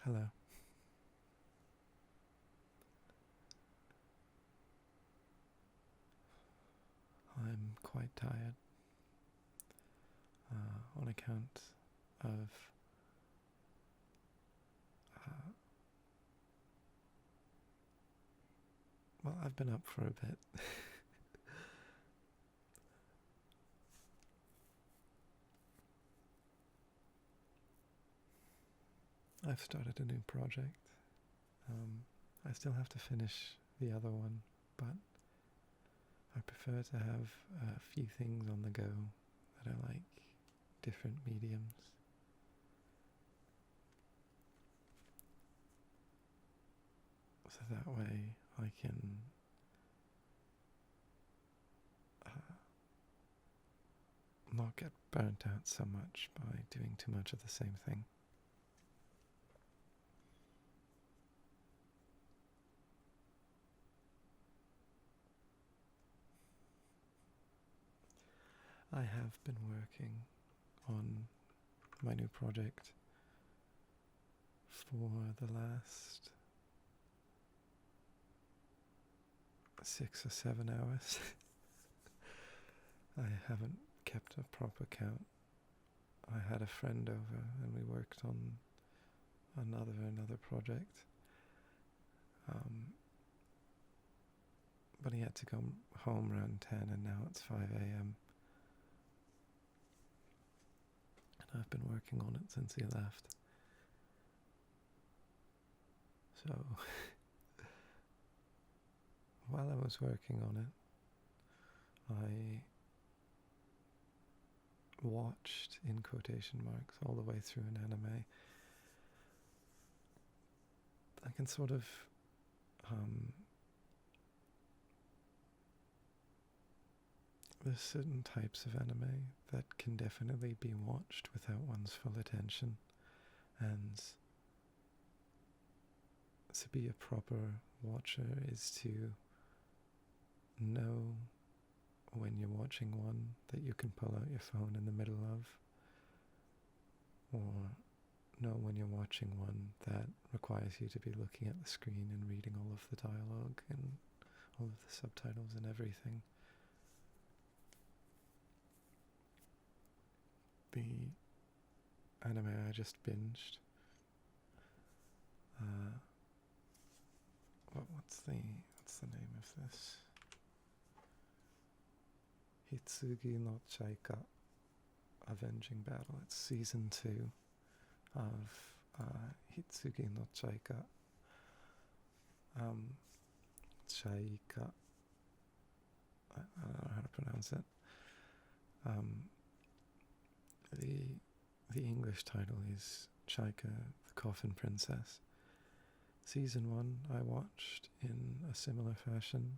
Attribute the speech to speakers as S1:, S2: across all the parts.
S1: Hello. I'm quite tired on account of uh, well, I've been up for a bit. I've started a new project. I still have to finish the other one, but I prefer to have a few things on the go that are like different mediums. So that way I can not get burnt out so much by doing too much of the same thing. I have been working on my new project for the last 6 or 7 hours. I haven't kept a proper count. I had a friend over and we worked on another project. But he had to go home around 10 and now it's 5 a.m. And I've been working on it since he left. So while I was working on it, I watched, in quotation marks, all the way through an anime. I can sort of there's certain types of anime that can definitely be watched without one's full attention, and to be a proper watcher is to know when you're watching one that you can pull out your phone in the middle of, or know when you're watching one that requires you to be looking at the screen and reading all of the dialogue and all of the subtitles and everything. The anime I just binged, what's the name of this? Hitsugi no Chaika, Avenging Battle. It's season 2 of Hitsugi no Chaika. Chaika. I don't know how to pronounce it. The English title is Chaika, the Coffin Princess. Season 1 I watched in a similar fashion,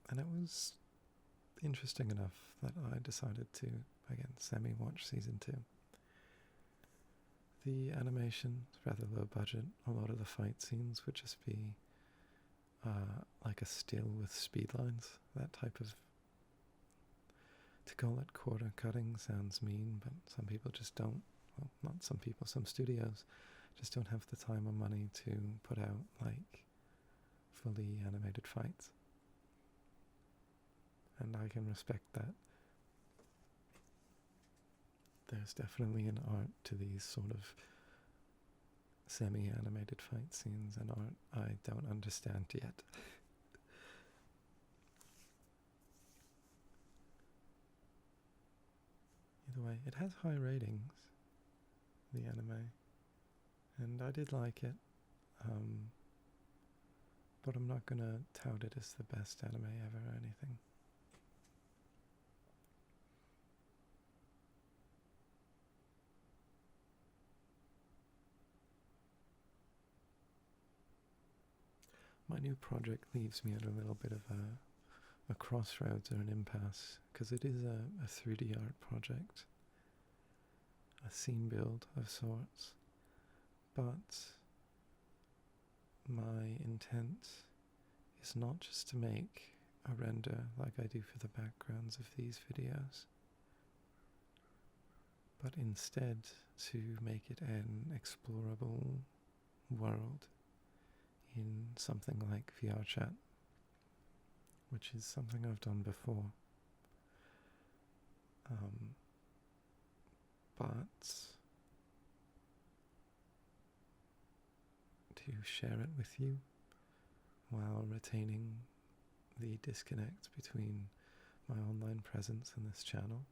S1: and it was interesting enough that I decided to, again, semi-watch season 2. The animation is rather low budget. A lot of the fight scenes would just be like a still with speed lines, that type of... To call it quarter cutting sounds mean, but some people just don't. Well, not some people, some studios just don't have the time or money to put out like fully animated fights. And I can respect that. There's definitely an art to these sort of semi-animated fight scenes, and art I don't understand yet. Either way, it has high ratings, the anime, and I did like it, but I'm not gonna tout it as the best anime ever or anything. My new project leaves me at a little bit of a crossroads or an impasse, because it is a 3D art project, a scene build of sorts, but my intent is not just to make a render like I do for the backgrounds of these videos, but instead to make it an explorable world in something like VR chat, which is something I've done before. But to share it with you while retaining the disconnect between my online presence and this channel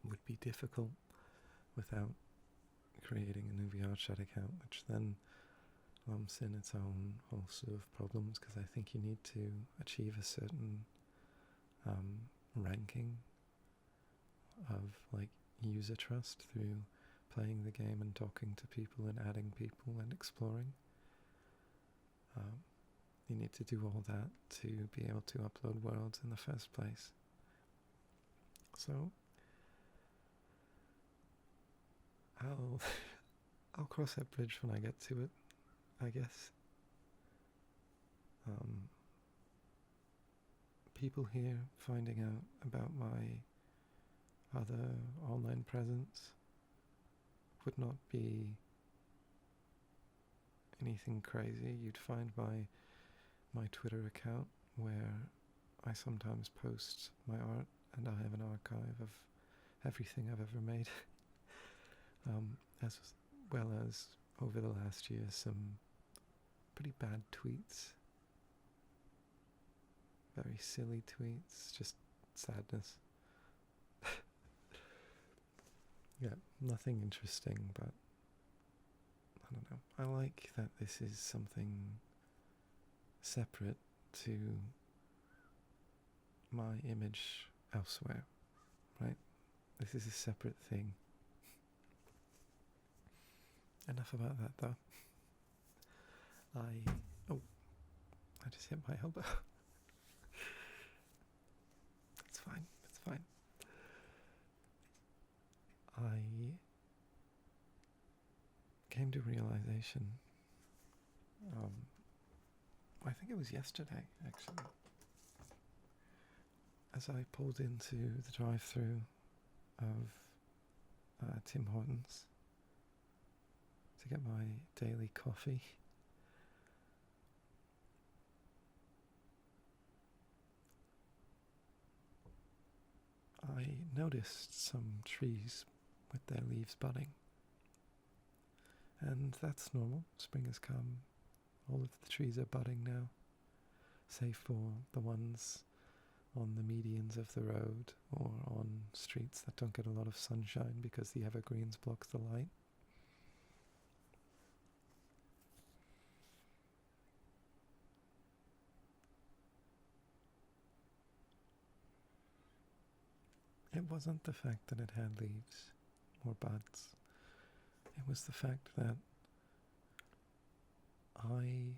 S1: would be difficult without creating a new VR chat account, which then lumps in its own whole slew of problems, because I think you need to achieve a certain ranking of like user trust through playing the game and talking to people and adding people and exploring. You need to do all that to be able to upload worlds in the first place. So I'll cross that bridge when I get to it, I guess. People here finding out about my other online presence would not be anything crazy. You'd find my Twitter account where I sometimes post my art, and I have an archive of everything I've ever made. As well as over the last year some pretty bad tweets, very silly tweets, just sadness. Yeah, nothing interesting, but I don't know. I like that this is something separate to my image elsewhere, right? This is a separate thing. Enough about that, though. I just hit my elbow. It's fine, it's fine. I came to realization, I think it was yesterday, actually, as I pulled into the drive-thru of Tim Hortons to get my daily coffee. I noticed some trees with their leaves budding. And that's normal. Spring has come. All of the trees are budding now, save for the ones on the medians of the road or on streets that don't get a lot of sunshine because the evergreens block the light. It wasn't the fact that it had leaves or buds. It was the fact that I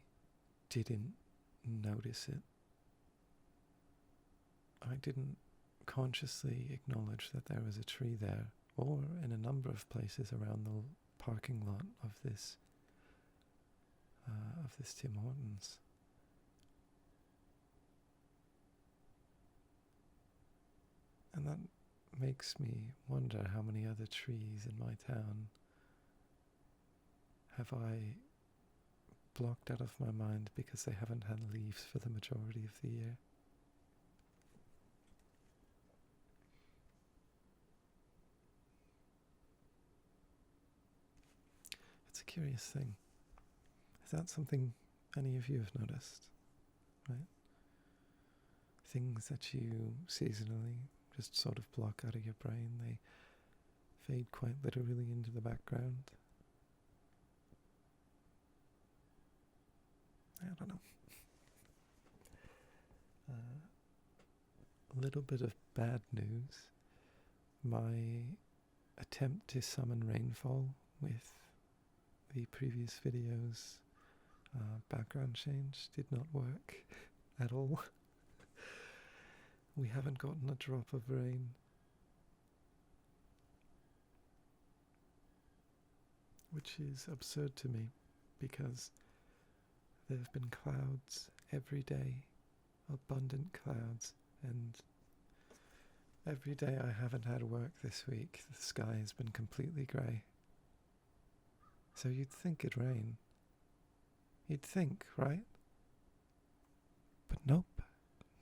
S1: didn't notice it. I didn't consciously acknowledge that there was a tree there, or in a number of places around the parking lot of this Tim Hortons. And that makes me wonder how many other trees in my town have I blocked out of my mind because they haven't had leaves for the majority of the year. It's a curious thing. Is that something any of you have noticed? Right? Things that you seasonally just sort of block out of your brain, they fade quite literally into the background. I don't know. A little bit of bad news. My attempt to summon rainfall with the previous video's background change did not work at all. We haven't gotten a drop of rain. Which is absurd to me, because there have been clouds every day, abundant clouds, and Every day I haven't had work this week, the sky has been completely grey. So you'd think it'd rain. You'd think, right? But nope,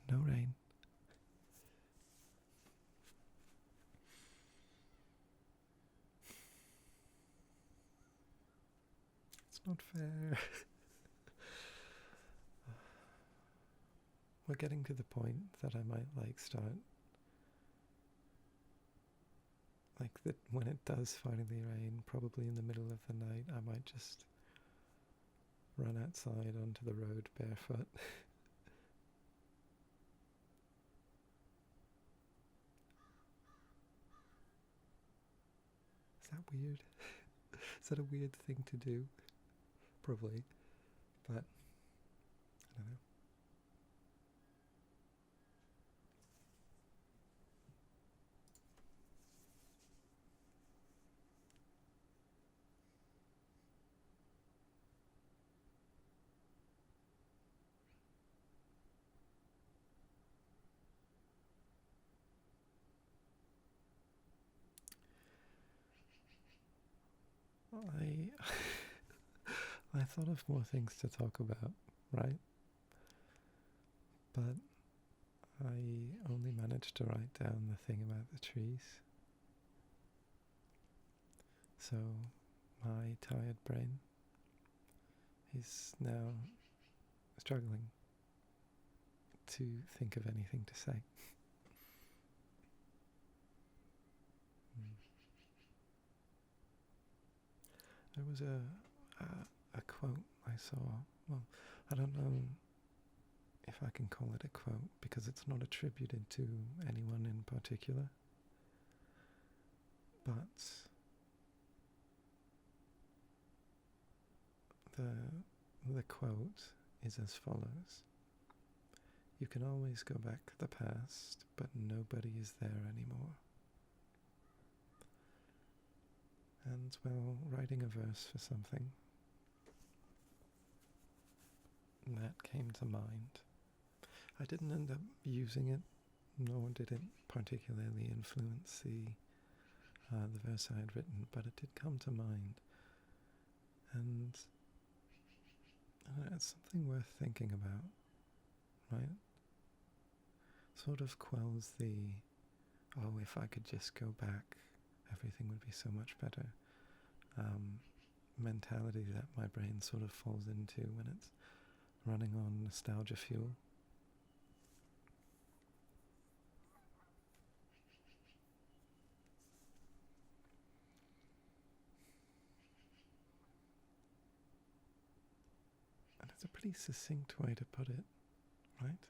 S1: no rain. It's not fair. We're getting to the point that I might start that when it does finally rain, probably in the middle of the night, I might just run outside onto the road barefoot. Is that weird? Is that a weird thing to do? Probably, but I don't know. I thought of more things to talk about, right? But I only managed to write down the thing about the trees. So my tired brain is now struggling to think of anything to say. There was a quote I saw. Well, I don't know if I can call it a quote because it's not attributed to anyone in particular. But the quote is as follows: "You can always go back to the past, but nobody is there anymore." And while writing a verse for something, that came to mind. I didn't end up using it, nor did it particularly influence the verse I had written, but it did come to mind. And it's something worth thinking about, right? Sort of quells the, oh, if I could just go back, everything would be so much better mentality that my brain sort of falls into when it's running on nostalgia fuel. And it's a pretty succinct way to put it, right?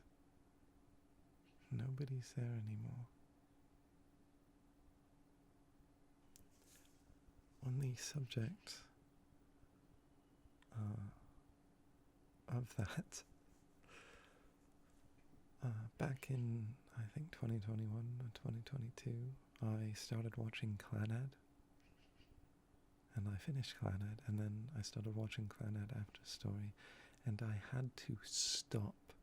S1: Nobody's there anymore. On the subject of that, back in, I think, 2021 or 2022, I started watching Clannad, and I finished Clannad, and then I started watching Clannad after story, and I had to stop.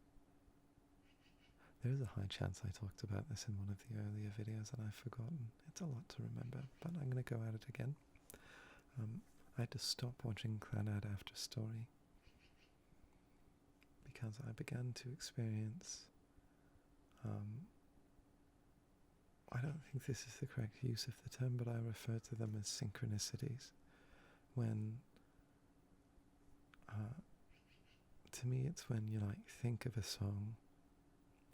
S1: There's a high chance I talked about this in one of the earlier videos and I've forgotten. It's a lot to remember, but I'm going to go at it again. I had to stop watching Clannad after story because I began to experience, I don't think this is the correct use of the term, but I refer to them as synchronicities. When, to me it's when you think of a song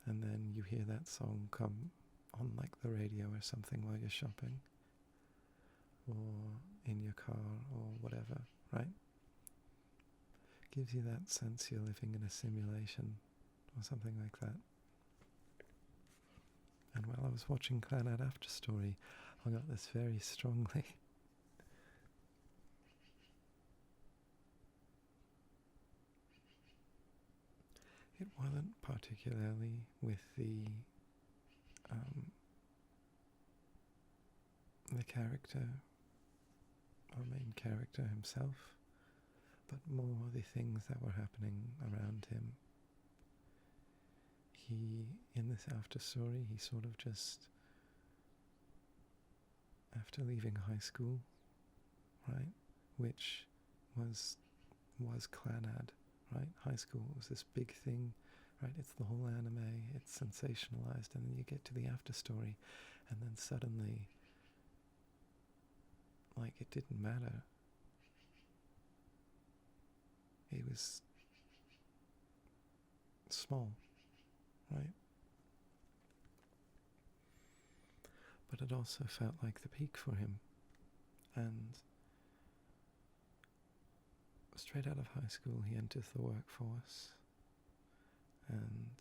S1: and then you hear that song come on the radio or something while you're shopping or in your car or whatever, right? Gives you that sense you're living in a simulation or something like that. And while I was watching Clannad After Story, I got this very strongly. It wasn't particularly with the character, or main character himself, but more the things that were happening around him. He, in this after story, he sort of just after leaving high school, right, which was Clannad, right? High school was this big thing, right? It's the whole anime, it's sensationalized, and then you get to the after story, and then suddenly, like, it didn't matter. It was small, right? But it also felt like the peak for him. And straight out of high school, he enters the workforce and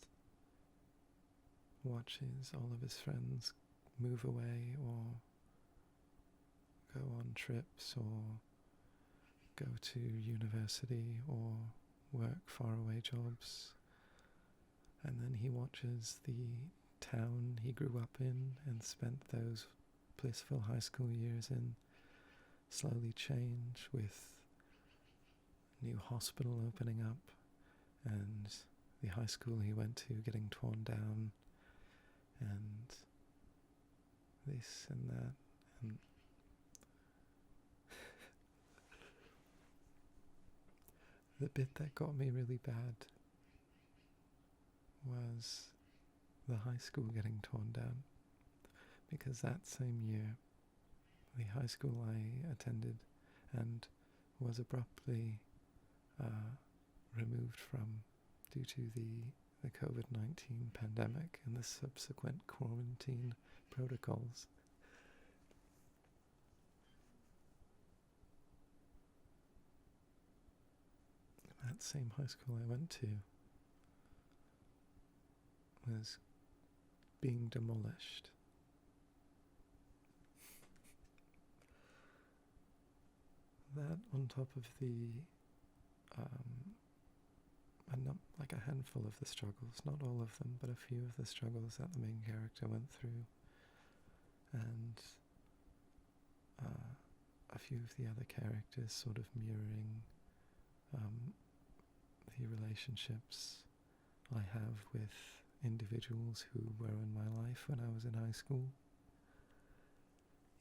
S1: watches all of his friends move away or go on trips or go to university or work faraway jobs. And then he watches the town he grew up in and spent those blissful high school years in slowly change, with a new hospital opening up and the high school he went to getting torn down, and this and that, and the bit that got me really bad was the high school getting torn down, because that same year the high school I attended and was abruptly removed from due to the COVID-19 pandemic and the subsequent quarantine protocols. That same high school I went to was being demolished. That on top of the like a handful of the struggles, not all of them, but a few of the struggles that the main character went through, and a few of the other characters sort of mirroring the relationships I have with individuals who were in my life when I was in high school.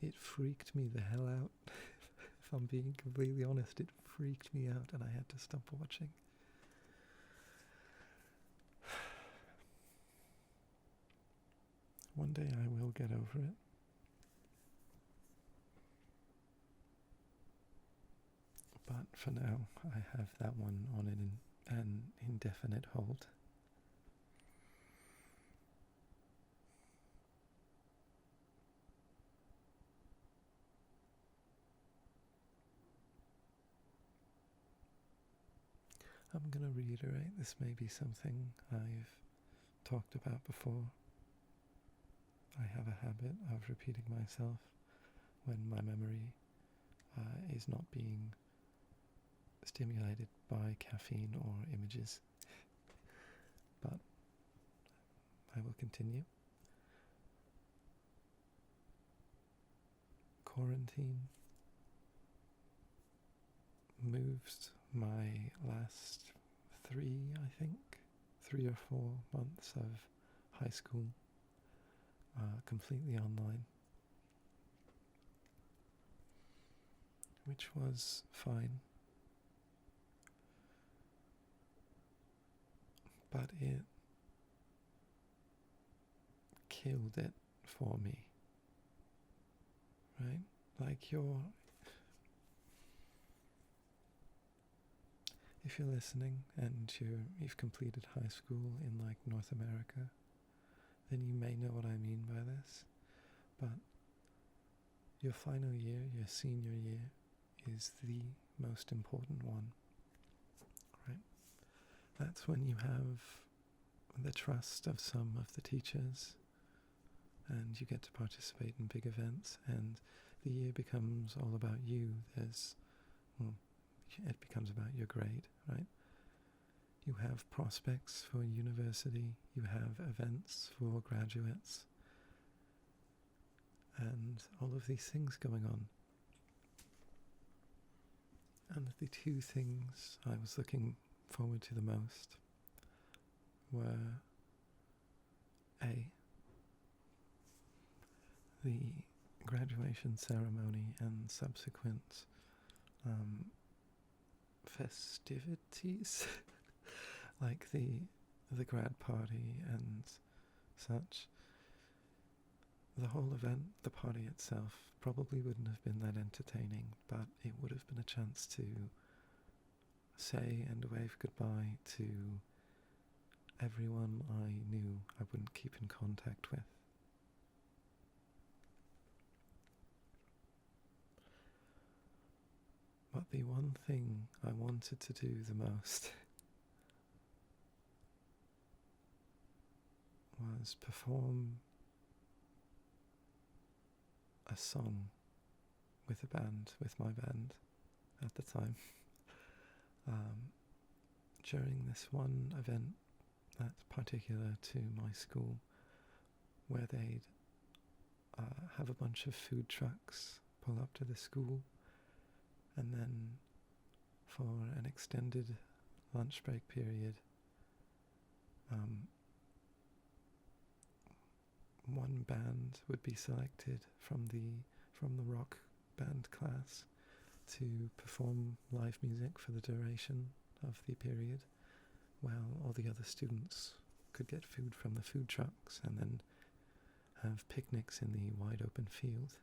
S1: It freaked me the hell out. If I'm being completely honest, it freaked me out and I had to stop watching. One day I will get over it. But for now, I have that one on an indefinite hold. I'm going to reiterate, this may be something I've talked about before. I have a habit of repeating myself when my memory is not being stimulated by caffeine or images. But I will continue. Quarantine moves my last 3 or 4 months of high school completely online, which was fine, but it killed it for me, right? Like if you're listening and you've completed high school in like North America, then you may know what I mean by this. But your final year, your senior year, is the most important one, right? That's when you have the trust of some of the teachers and you get to participate in big events, and the year becomes all about you. It becomes about your grade, right? You have prospects for university, you have events for graduates, and all of these things going on. And the 2 things I was looking forward to the most were A, the graduation ceremony and subsequent festivities, like the grad party and such. The whole event, the party itself, probably wouldn't have been that entertaining, but it would have been a chance to say and wave goodbye to everyone I knew I wouldn't keep in contact with. But the one thing I wanted to do the most was perform a song with a band, with my band at the time. During this one event that's particular to my school, where they'd have a bunch of food trucks pull up to the school, and then for an extended lunch break period, one band would be selected from the rock band class to perform live music for the duration of the period, while all the other students could get food from the food trucks and then have picnics in the wide open field.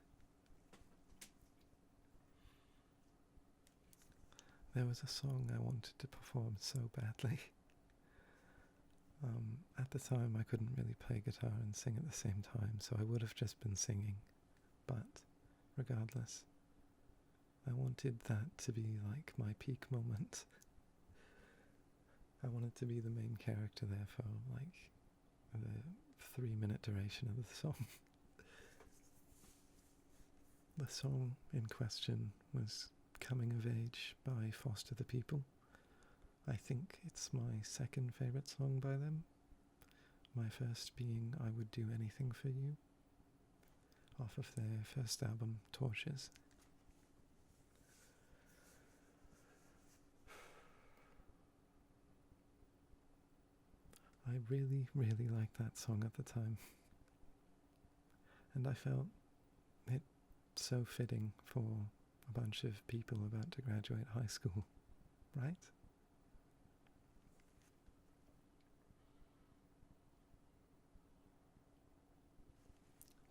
S1: There was a song I wanted to perform so badly. At the time I couldn't really play guitar and sing at the same time, so I would have just been singing, but regardless, I wanted that to be like my peak moment. I wanted to be the main character there for like the 3-minute duration of the song. The song in question was Coming of Age by Foster the People. I think it's my second favourite song by them. My first being I Would Do Anything For You, off of their first album, Torches. I really, really liked that song at the time. And I felt it so fitting for a bunch of people about to graduate high school, right?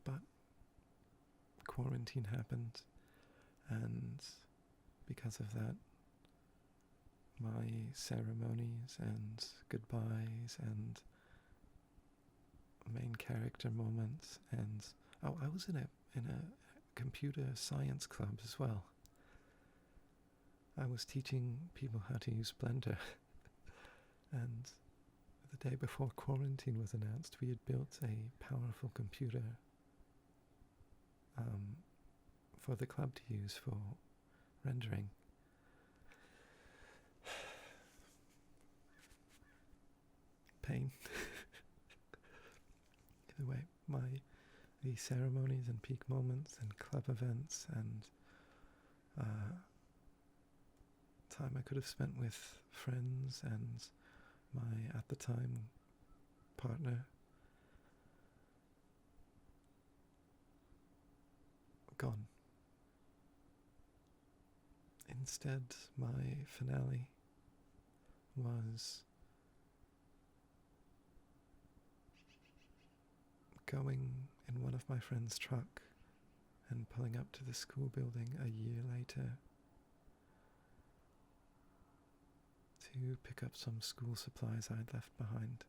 S1: But quarantine happened, and because of that, my ceremonies and goodbyes and main character moments, and I was in a computer science club as well. I was teaching people how to use Blender, and the day before quarantine was announced, we had built a powerful computer for the club to use for rendering. Pain. Either way, the ceremonies and peak moments and club events and time I could have spent with friends and my, at the time, partner, gone. Instead, my finale was going in one of my friend's truck and pulling up to the school building a year later to pick up some school supplies I'd left behind.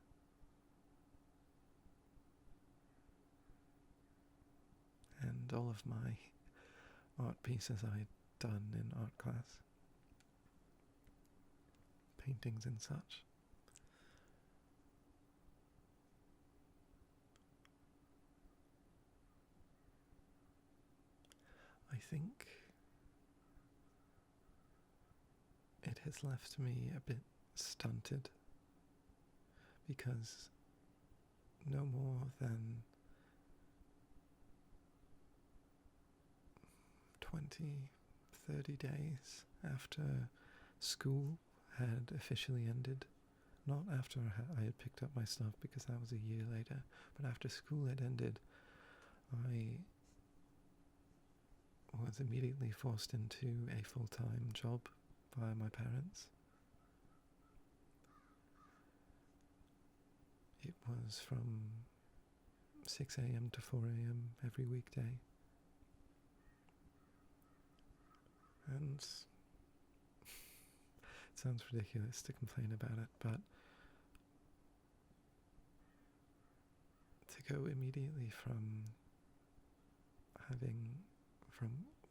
S1: And all of my art pieces I'd done in art class, paintings and such. I think it has left me a bit stunted, because no more than 20-30 days after school had officially ended, not after I had picked up my stuff because that was a year later, but after school had ended, I was immediately forced into a full-time job by my parents. It was from 6 a.m. to 4 a.m. every weekday. And it sounds ridiculous to complain about it, but to go immediately from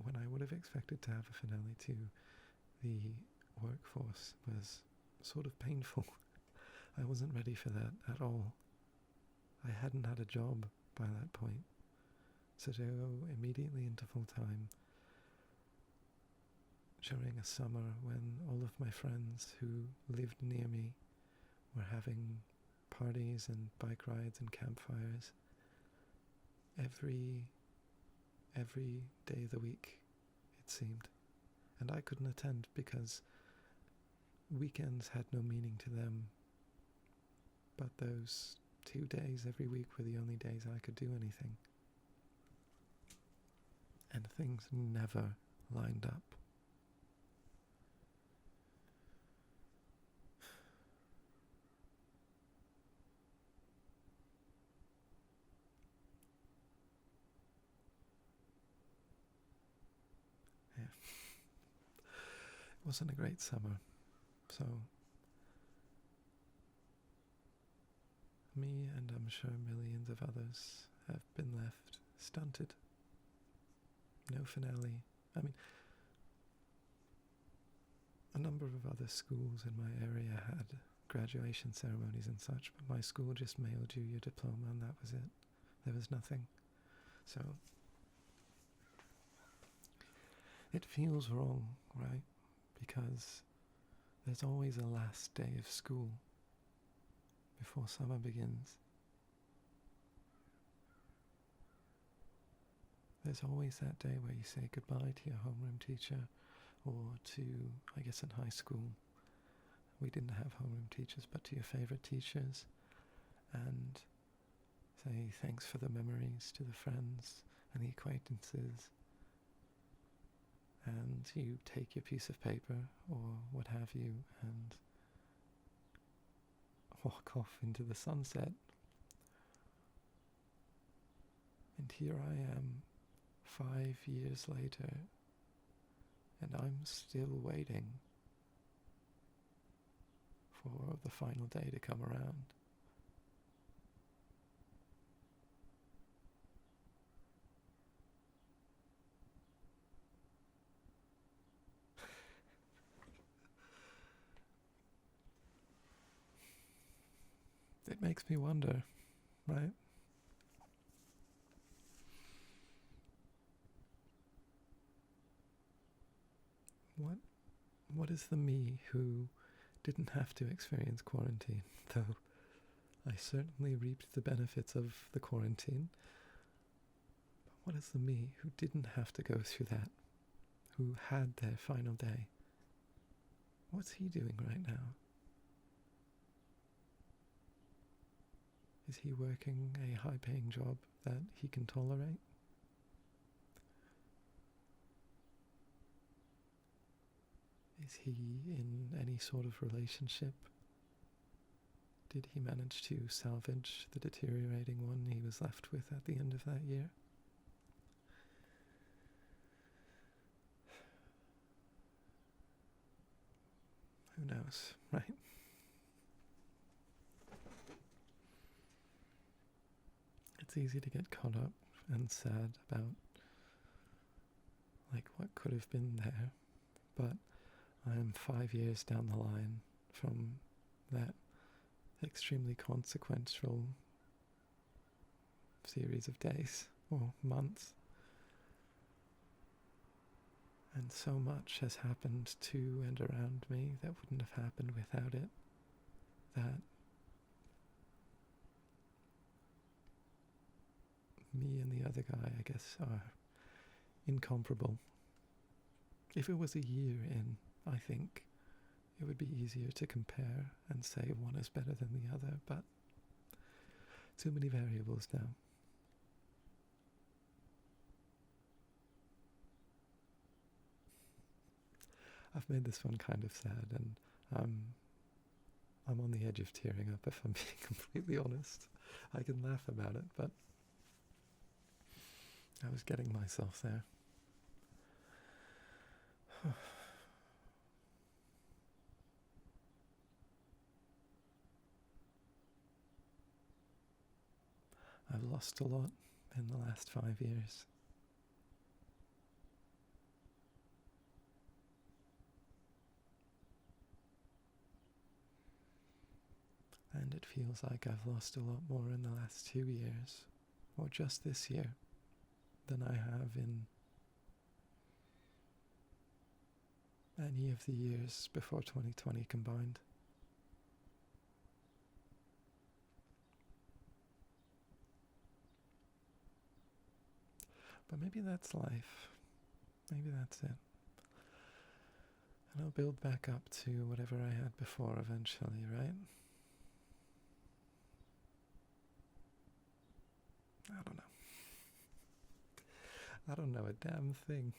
S1: when I would have expected to have a finale to the workforce was sort of painful. I wasn't ready for that at all. I hadn't had a job by that point. So to go immediately into full-time during a summer when all of my friends who lived near me were having parties and bike rides and campfires every day of the week, it seemed. And I couldn't attend because weekends had no meaning to them. But those 2 days every week were the only days I could do anything. And things never lined up. Yeah. It wasn't a great summer, so me, and I'm sure millions of others, have been left stunted. No finale. I mean, a number of other schools in my area had graduation ceremonies and such, but my school just mailed you your diploma and that was it. There was nothing. So it feels wrong, right? Because there's always a last day of school before summer begins. There's always that day where you say goodbye to your homeroom teacher, or to, I guess in high school, we didn't have homeroom teachers, but to your favorite teachers, and say thanks for the memories to the friends and the acquaintances, and you take your piece of paper or what have you and walk off into the sunset. And here I am, 5 years later, and I'm still waiting for the final day to come around. It makes me wonder, right? What is the me who didn't have to experience quarantine, though I certainly reaped the benefits of the quarantine. But what is the me who didn't have to go through that, who had their final day? What's he doing right now? Is he working a high-paying job that he can tolerate? Is he in any sort of relationship? Did he manage to salvage the deteriorating one he was left with at the end of that year? Who knows, right? It's easy to get caught up and sad about like what could have been there, but I'm 5 years down the line from that extremely consequential series of days or months. And so much has happened to and around me that wouldn't have happened without it, that me and the other guy, I guess, are incomparable. If it was a year in, I think it would be easier to compare and say one is better than the other, but too many variables now. I've made this one kind of sad, and I'm on the edge of tearing up if I'm being completely honest. I can laugh about it, but I was getting myself there. I've lost a lot in the last 5 years. And it feels like I've lost a lot more in the last 2 years, or just this year, than I have in any of the years before 2020 combined. But maybe that's life. Maybe that's it. And I'll build back up to whatever I had before eventually, right? I don't know. I don't know a damn thing.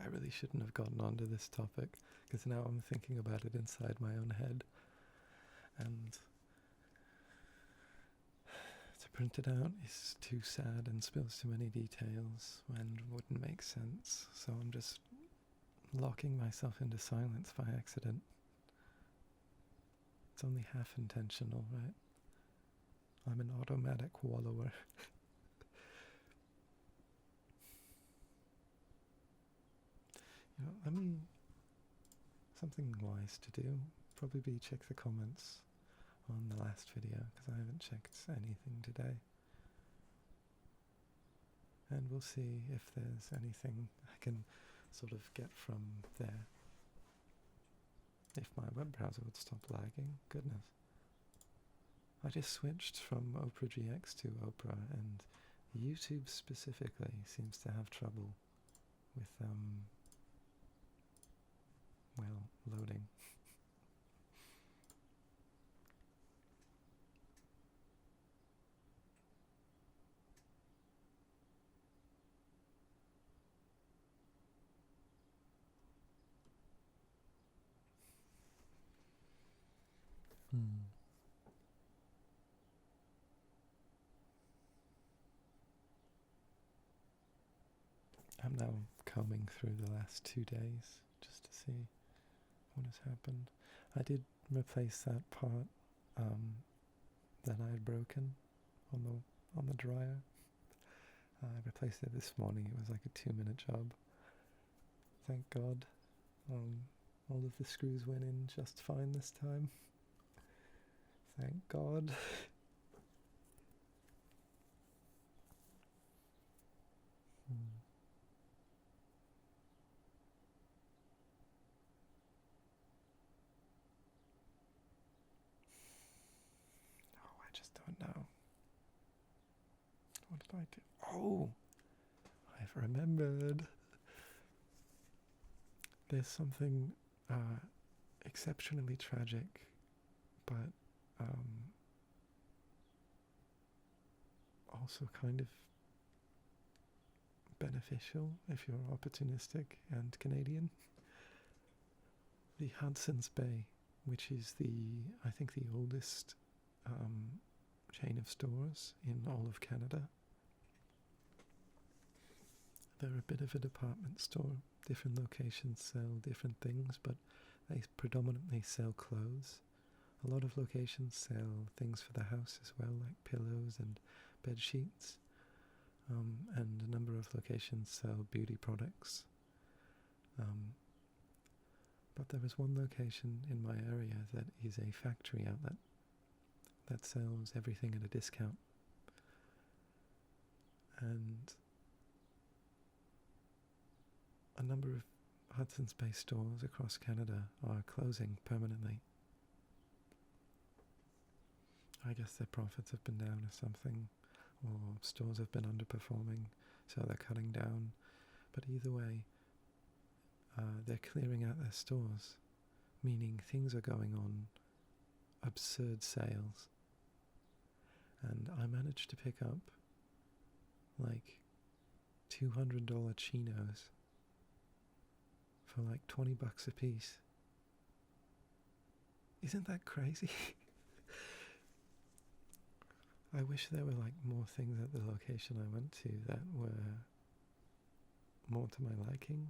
S1: I really shouldn't have gotten onto this topic, because now I'm thinking about it inside my own head, and to print it out is too sad and spills too many details and wouldn't make sense, so I'm just locking myself into silence by accident. It's only half intentional, right? I'm an automatic wallower. Something wise to do, probably be check the comments on the last video, because I haven't checked anything today. And we'll see if there's anything I can sort of get from there. If my web browser would stop lagging, goodness. I just switched from Opera GX to Opera, and YouTube specifically seems to have trouble with, loading. I'm now combing through the last 2 days just to see what has happened. I did replace that part that I had broken on the dryer. I replaced it this morning. It was like a 2-minute job. Thank God. All of the screws went in just fine this time. Thank God. I just don't know. What did I do? Oh! I've remembered. There's something exceptionally tragic, but also kind of beneficial if you're opportunistic and Canadian. The Hudson's Bay, which is I think the oldest chain of stores in all of Canada. They're a bit of a department store. Different locations sell different things, but they predominantly sell clothes. A lot of locations sell things for the house as well, like pillows and bed sheets. And a number of locations sell beauty products. But there is one location in my area that is a factory outlet that sells everything at a discount. And a number of Hudson's Bay stores across Canada are closing permanently. I guess their profits have been down or something, or stores have been underperforming, so they're cutting down But either way, they're clearing out their stores, meaning things are going on absurd sales. And I managed to pick up like $200 chinos for like $20 a piece. Isn't that crazy? I wish there were like more things at the location I went to that were more to my liking.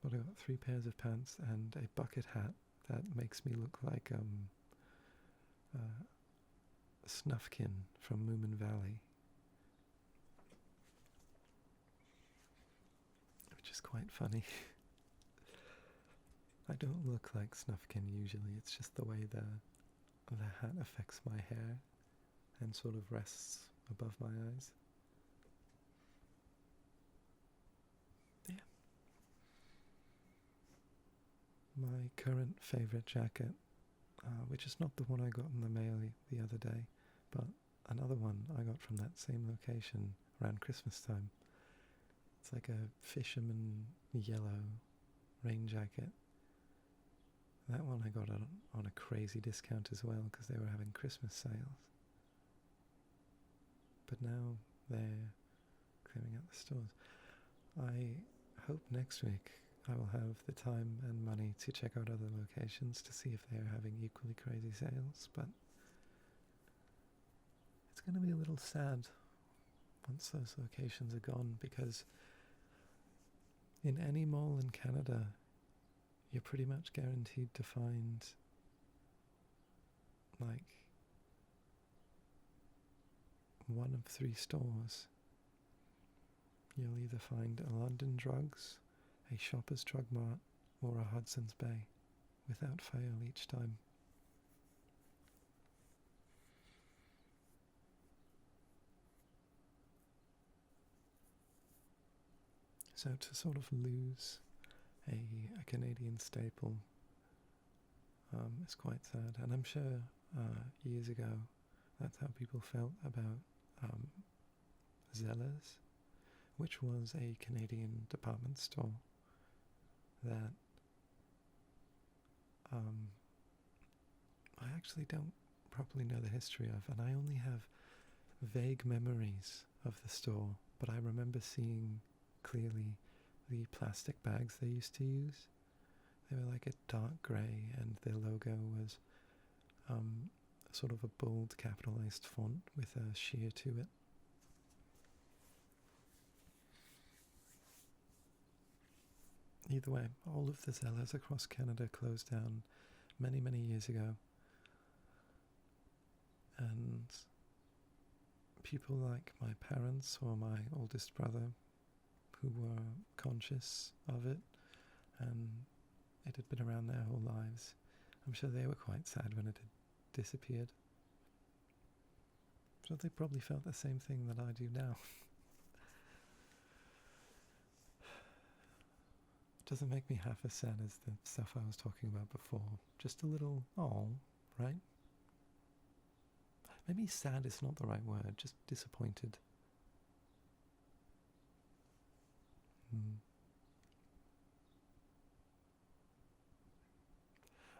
S1: But I got 3 pairs of pants and a bucket hat that makes me look like Snufkin from Moomin Valley, which is quite funny. I don't look like Snufkin usually, it's just the way the hat affects my hair and sort of rests above my eyes. Yeah. My current favourite jacket, which is not the one I got in the mail the other day, but another one I got from that same location around Christmas time. It's like a fisherman yellow rain jacket. That one I got on a crazy discount as well because they were having Christmas sales. But now they're clearing out the stores. I hope next week I will have the time and money to check out other locations to see if they're having equally crazy sales, but it's going to be a little sad once those locations are gone, because in any mall in Canada you're pretty much guaranteed to find like 1 of 3 stores. You'll either find a London Drugs, a Shoppers Drug Mart, or a Hudson's Bay, without fail each time. So to sort of lose a Canadian staple is quite sad, and I'm sure years ago that's how people felt about Zellers, which was a Canadian department store that I actually don't properly know the history of, and I only have vague memories of the store, but I remember seeing clearly the plastic bags they used to use. They were like a dark grey, and their logo was sort of a bold capitalized font with a sheer to it. Either way, all of the Zellers across Canada closed down many, many years ago. And people like my parents or my oldest brother, who were conscious of it, and it had been around their whole lives, I'm sure they were quite sad when it had disappeared. So they probably felt the same thing that I do now. Doesn't make me half as sad as the stuff I was talking about before. Just a little, right? Maybe sad is not the right word, just disappointed.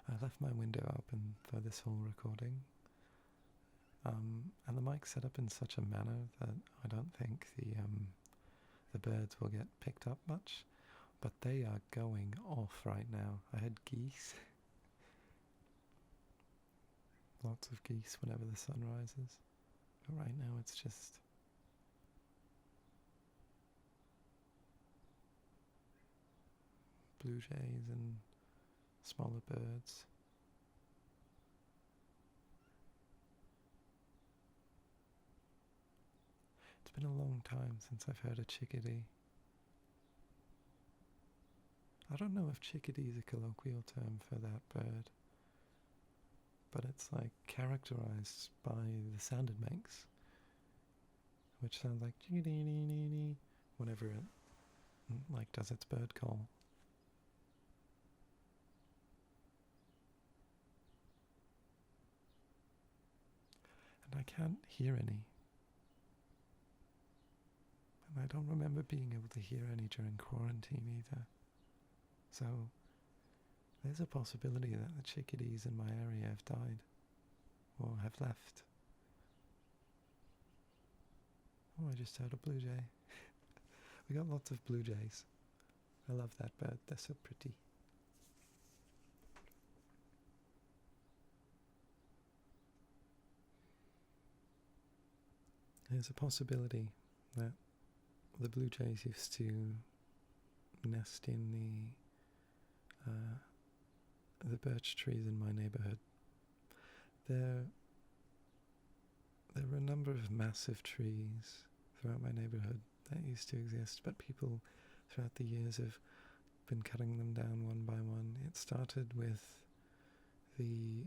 S1: I left my window open for this whole recording, and the mic's set up in such a manner that I don't think the birds will get picked up much, but they are going off right now. I had geese. Lots of geese whenever the sun rises, but right now it's just blue jays and smaller birds. It's been a long time since I've heard a chickadee. I don't know if chickadee is a colloquial term for that bird, but it's like characterized by the sound it makes, which sounds like chickadee whenever it like does its bird call. And I can't hear any. And I don't remember being able to hear any during quarantine either. So there's a possibility that the chickadees in my area have died or have left. Oh, I just heard a blue jay. We got lots of blue jays. I love that bird, they're so pretty. There's a possibility that the blue jays used to nest in the birch trees in my neighborhood. There were a number of massive trees throughout my neighborhood that used to exist, but people throughout the years have been cutting them down one by one. It started with the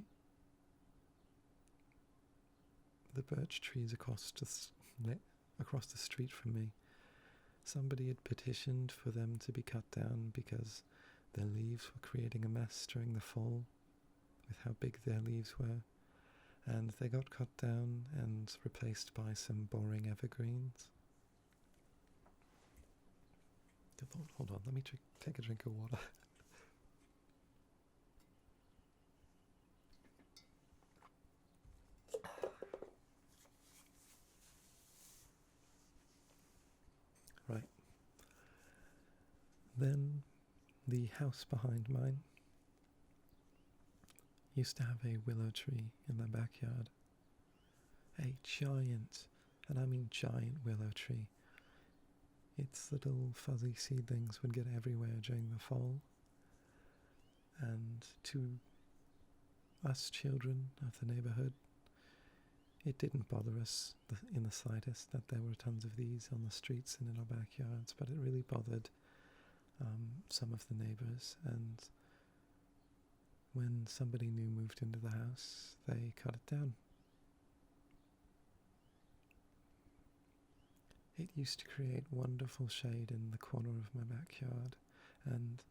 S1: birch trees across the street from me. Somebody had petitioned for them to be cut down because their leaves were creating a mess during the fall with how big their leaves were, and they got cut down and replaced by some boring evergreens. Hold on, let me take a drink of water. Right. Then the house behind mine used to have a willow tree in the backyard. A giant, and I mean giant willow tree. Its little fuzzy seedlings would get everywhere during the fall. And to us children of the neighborhood, it didn't bother us in the slightest that there were tons of these on the streets and in our backyards, but it really bothered some of the neighbors, and when somebody new moved into the house, they cut it down. It used to create wonderful shade in the corner of my backyard and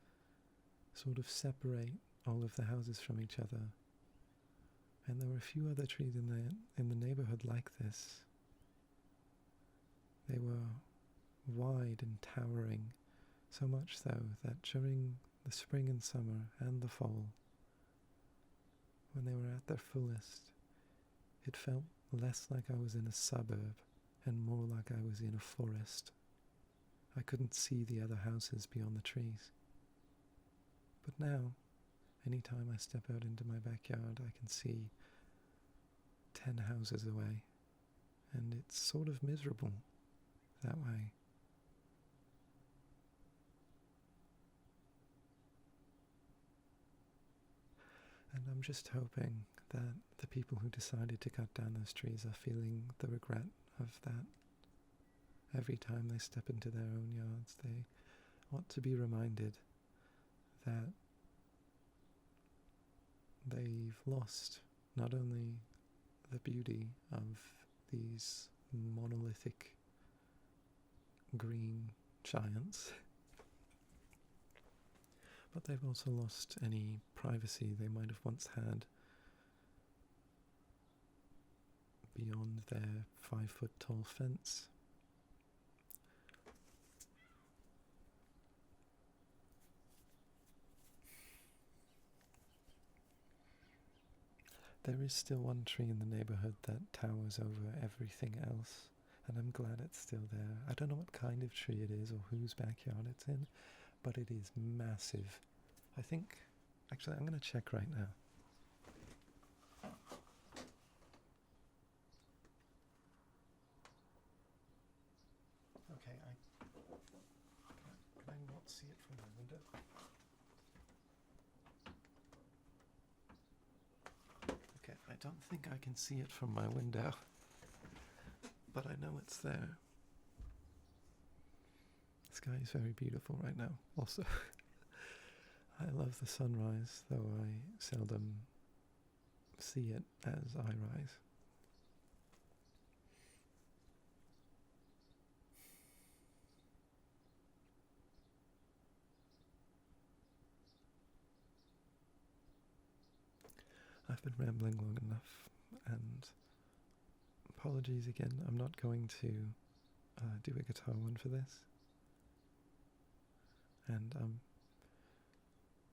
S1: sort of separate all of the houses from each other. And there were a few other trees in the neighborhood like this. They were wide and towering, so much so that during the spring and summer and the fall, when they were at their fullest, it felt less like I was in a suburb and more like I was in a forest. I couldn't see the other houses beyond the trees. But now, any time I step out into my backyard, I can see 10 houses away, and it's sort of miserable that way. And I'm just hoping that the people who decided to cut down those trees are feeling the regret of that. Every time they step into their own yards, they ought to be reminded that they've lost not only the beauty of these monolithic green giants, but they've also lost any privacy they might have once had beyond their 5-foot-tall fence. There is still one tree in the neighborhood that towers over everything else, and I'm glad it's still there. I don't know what kind of tree it is or whose backyard it's in, but it is massive. I think, actually, I'm going to check right now. Okay, can I not see it from my window? Okay, I don't think I can see it from my window, but I know it's there. The sky is very beautiful right now, also. I love the sunrise, though I seldom see it as I rise. I've been rambling long enough, and apologies again, I'm not going to do a guitar one for this. And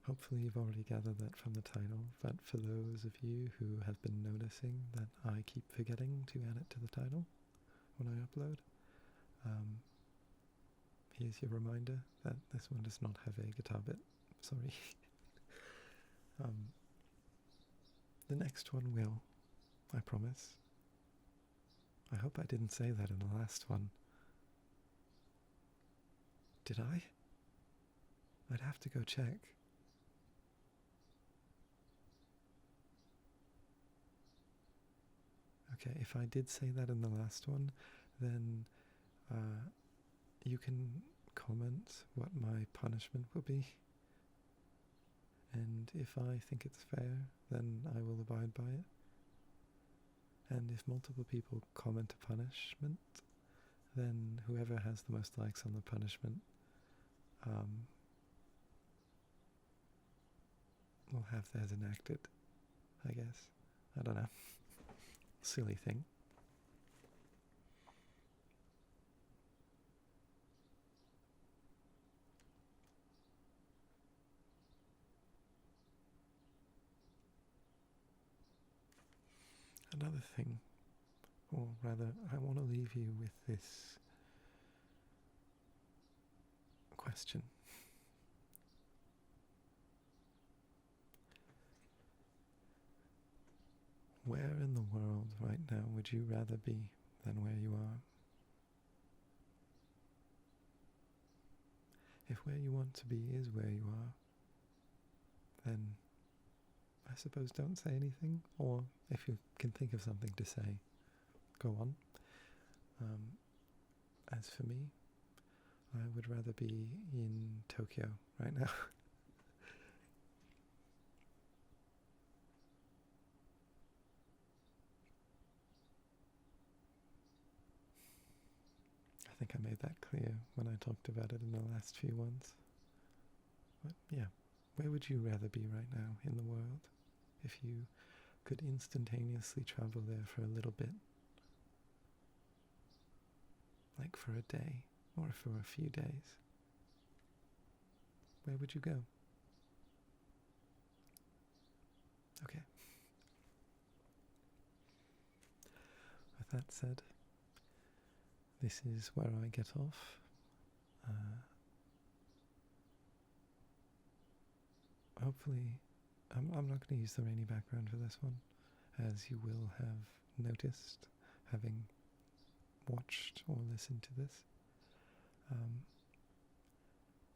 S1: hopefully you've already gathered that from the title, but for those of you who have been noticing that I keep forgetting to add it to the title when I upload, here's your reminder that this one does not have a guitar bit. Sorry. The next one will, I promise. I hope I didn't say that in the last one. Did I? I'd have to go check. Okay, if I did say that in the last one, then you can comment what my punishment will be. And if I think it's fair, then I will abide by it. And if multiple people comment a punishment, then whoever has the most likes on the punishment will have theirs enacted, I guess. I don't know. Silly thing. Another thing, or rather, I want to leave you with this question. Where in the world right now would you rather be than where you are? If where you want to be is where you are, then I suppose don't say anything, or if you can think of something to say, go on. As for me, I would rather be in Tokyo right now. I think I made that clear when I talked about it in the last few ones. But yeah, where would you rather be right now in the world if you could instantaneously travel there for a little bit? Like for a day or for a few days? Where would you go? Okay. With that said, this is where I get off. Hopefully, I'm not going to use the rainy background for this one, as you will have noticed, having watched or listened to this.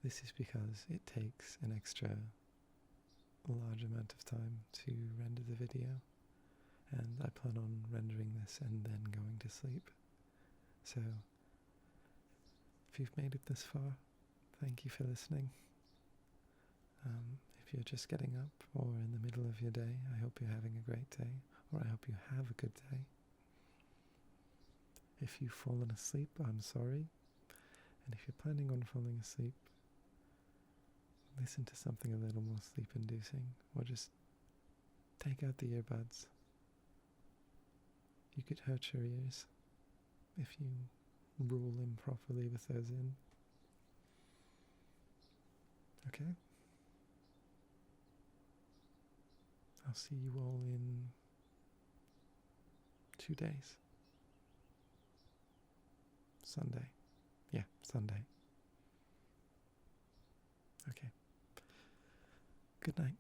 S1: This is because it takes an extra large amount of time to render the video, and I plan on rendering this and then going to sleep. So, if you've made it this far, thank you for listening. If you're just getting up or in the middle of your day, I hope you're having a great day, or I hope you have a good day. If you've fallen asleep, I'm sorry. And if you're planning on falling asleep, listen to something a little more sleep-inducing, or just take out the earbuds. You could hurt your ears if you rule improperly with those in. Okay? I'll see you all in 2 days. Sunday. Yeah, Sunday. Okay. Good night.